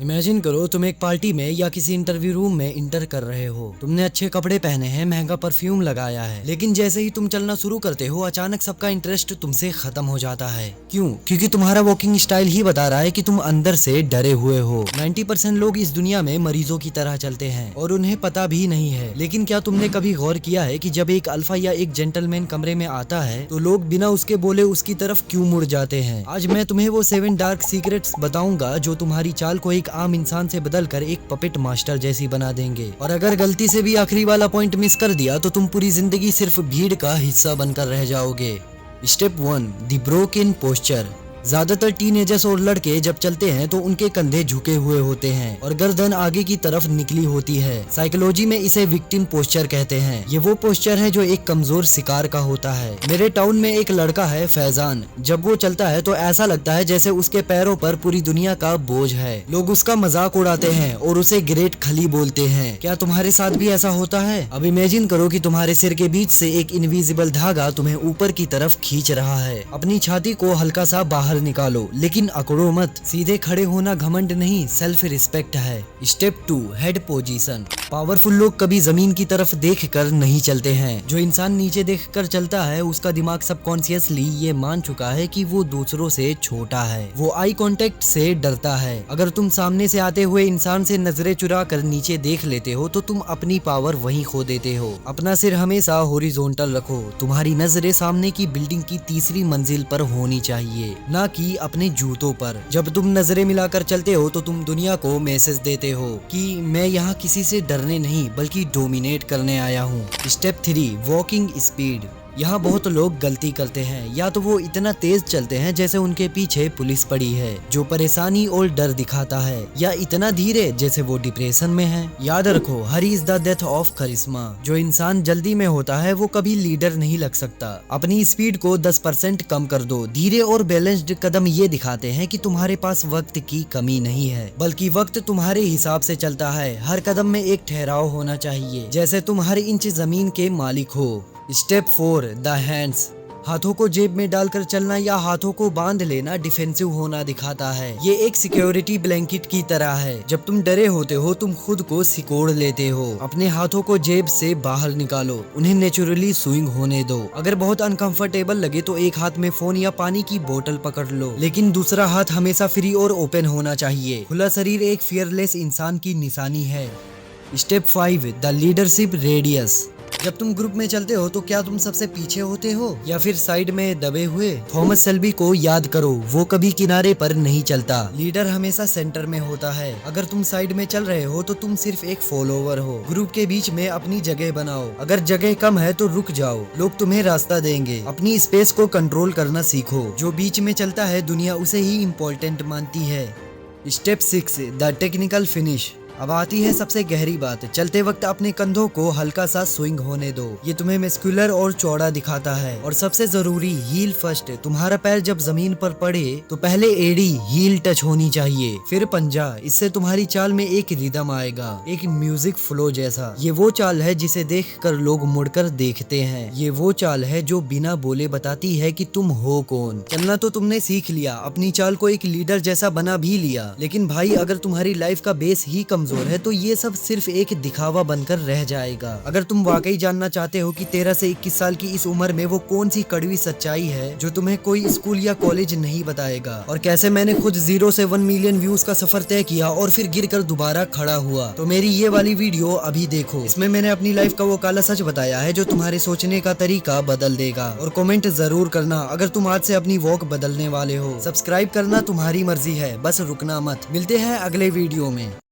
Imagine करो तुम एक पार्टी में या किसी इंटरव्यू रूम में इंटर कर रहे हो। तुमने अच्छे कपड़े पहने हैं, महंगा परफ्यूम लगाया है, लेकिन जैसे ही तुम चलना शुरू करते हो अचानक सबका इंटरेस्ट तुमसे खत्म हो जाता है। क्यों? क्योंकि तुम्हारा वॉकिंग स्टाइल ही बता रहा है कि तुम अंदर से डरे हुए हो। 90% लोग इस दुनिया में मरीजों की तरह चलते हैं और उन्हें पता भी नहीं है। लेकिन क्या तुमने कभी गौर किया है कि जब एक अल्फा या एक जेंटलमैन कमरे में आता है तो लोग बिना उसके बोले उसकी तरफ क्यों मुड़ जाते हैं? आज मैं तुम्हें वो 7 डार्क सीक्रेट्स बताऊंगा जो तुम्हारी चाल को एक आम इंसान से बदलकर एक पपेट मास्टर जैसी बना देंगे। और अगर गलती से भी आखिरी वाला पॉइंट मिस कर दिया तो तुम पूरी जिंदगी सिर्फ भीड़ का हिस्सा बनकर रह जाओगे। Step 1, the broken posture. ज्यादातर टीनेजर्स और लड़के जब चलते हैं तो उनके कंधे झुके हुए होते हैं और गर्दन आगे की तरफ निकली होती है। साइकोलॉजी में इसे विक्टिम पोस्चर कहते हैं। ये वो पोस्चर है जो एक कमजोर शिकार का होता है। मेरे टाउन में एक लड़का है फैजान। जब वो चलता है तो ऐसा लगता है जैसे उसके पैरों पर पूरी दुनिया का बोझ है। लोग उसका मजाक उड़ाते हैं और उसे ग्रेट खली बोलते हैं। क्या तुम्हारे साथ भी ऐसा होता है? अब इमेजिन करो कि तुम्हारे सिर के बीच से एक इनविजिबल धागा तुम्हें ऊपर की तरफ खींच रहा है। अपनी छाती को हल्का सा बाहर निकालो, लेकिन अकड़ो मत। सीधे खड़े होना घमंड नहीं, सेल्फ रिस्पेक्ट है। Step 2, head position. पावरफुल लोग कभी जमीन की तरफ देखकर नहीं चलते हैं। जो इंसान नीचे देखकर चलता है उसका दिमाग सबकॉन्शियसली ये मान चुका है कि वो दूसरों से छोटा है। वो आई कांटेक्ट से डरता है। अगर तुम सामने से आते हुए इंसान से नजरें चुरा कर नीचे देख लेते हो तो तुम अपनी पावर वहीं खो देते हो। अपना सिर हमेशा हॉरिजॉन्टल रखो। तुम्हारी नजरें सामने की बिल्डिंग की तीसरी मंजिल पर होनी चाहिए, ना कि अपने जूतों पर। जब तुम नजरें मिलाकर चलते हो तो तुम दुनिया को मैसेज देते हो कि मैं यहाँ किसी से डरने नहीं बल्कि डोमिनेट करने आया हूँ। Step 3, walking speed. यहाँ बहुत लोग गलती करते हैं। या तो वो इतना तेज चलते हैं जैसे उनके पीछे पुलिस पड़ी है जो परेशानी और डर दिखाता है, या इतना धीरे जैसे वो डिप्रेशन में है। याद रखो, हरी इज द डेथ ऑफ करिश्मा। जो इंसान जल्दी में होता है वो कभी लीडर नहीं लग सकता। अपनी स्पीड को 10% कम कर दो। धीरे और बैलेंस्ड कदम ये दिखाते हैं कि तुम्हारे पास वक्त की कमी नहीं है, बल्कि वक्त तुम्हारे हिसाब से चलता है। हर कदम में एक ठहराव होना चाहिए, जैसे तुम हर इंच जमीन के मालिक हो। Step 4, the hands. हाथों को जेब में डालकर चलना या हाथों को बांध लेना डिफेंसिव होना दिखाता है। ये एक सिक्योरिटी ब्लैंकेट की तरह है। जब तुम डरे होते हो तुम खुद को सिकोड़ लेते हो। अपने हाथों को जेब से बाहर निकालो, उन्हें नेचुरली स्विंग होने दो। अगर बहुत अनकंफर्टेबल लगे तो एक हाथ में फोन या पानी की बोतल पकड़ लो, लेकिन दूसरा हाथ हमेशा फ्री और ओपन होना चाहिए। खुला शरीर एक फियरलेस इंसान की निशानी है। Step 5, the leadership radius. जब तुम ग्रुप में चलते हो तो क्या तुम सबसे पीछे होते हो या फिर साइड में दबे हुए? थॉमस शेल्बी को याद करो, वो कभी किनारे पर नहीं चलता। लीडर हमेशा सेंटर में होता है। अगर तुम साइड में चल रहे हो तो तुम सिर्फ एक फॉलोवर हो। ग्रुप के बीच में अपनी जगह बनाओ। अगर जगह कम है तो रुक जाओ, लोग तुम्हें रास्ता देंगे। अपनी स्पेस को कंट्रोल करना सीखो। जो बीच में चलता है दुनिया उसे ही इम्पोर्टेंट मानती है। Step 6, the technical finish. अब आती है सबसे गहरी बात। चलते वक्त अपने कंधों को हल्का सा स्विंग होने दो। ये तुम्हें मस्कुलर और चौड़ा दिखाता है। और सबसे जरूरी, हील फर्स्ट। तुम्हारा पैर जब जमीन पर पड़े तो पहले एड़ी हील टच होनी चाहिए, फिर पंजा। इससे तुम्हारी चाल में एक रिदम आएगा, एक म्यूजिक फ्लो जैसा। ये वो चाल है जिसे देखकर लोग मुड़कर देखते हैं। ये वो चाल है जो बिना बोले बताती है कि तुम हो कौन। चलना तो तुमने सीख लिया, अपनी चाल को एक लीडर जैसा बना भी लिया, लेकिन भाई अगर तुम्हारी लाइफ का बेस ही कमजोर है तो ये सब सिर्फ एक दिखावा बनकर रह जाएगा। अगर तुम वाकई जानना चाहते हो कि 13 से 21 साल की इस उम्र में वो कौन सी कड़वी सच्चाई है जो तुम्हें कोई स्कूल या कॉलेज नहीं बताएगा, और कैसे मैंने खुद 0 से 1 मिलियन व्यूज का सफर तय किया और फिर गिरकर दोबारा खड़ा हुआ, तो मेरी ये वाली वीडियो अभी देखो। इसमें मैंने अपनी लाइफ का वो काला सच बताया है जो तुम्हारे सोचने का तरीका बदल देगा। और कमेंट जरूर करना अगर तुम आज से अपनी वॉक बदलने वाले हो। सब्सक्राइब करना तुम्हारी मर्जी है, बस रुकना मत। मिलते हैं अगले वीडियो में।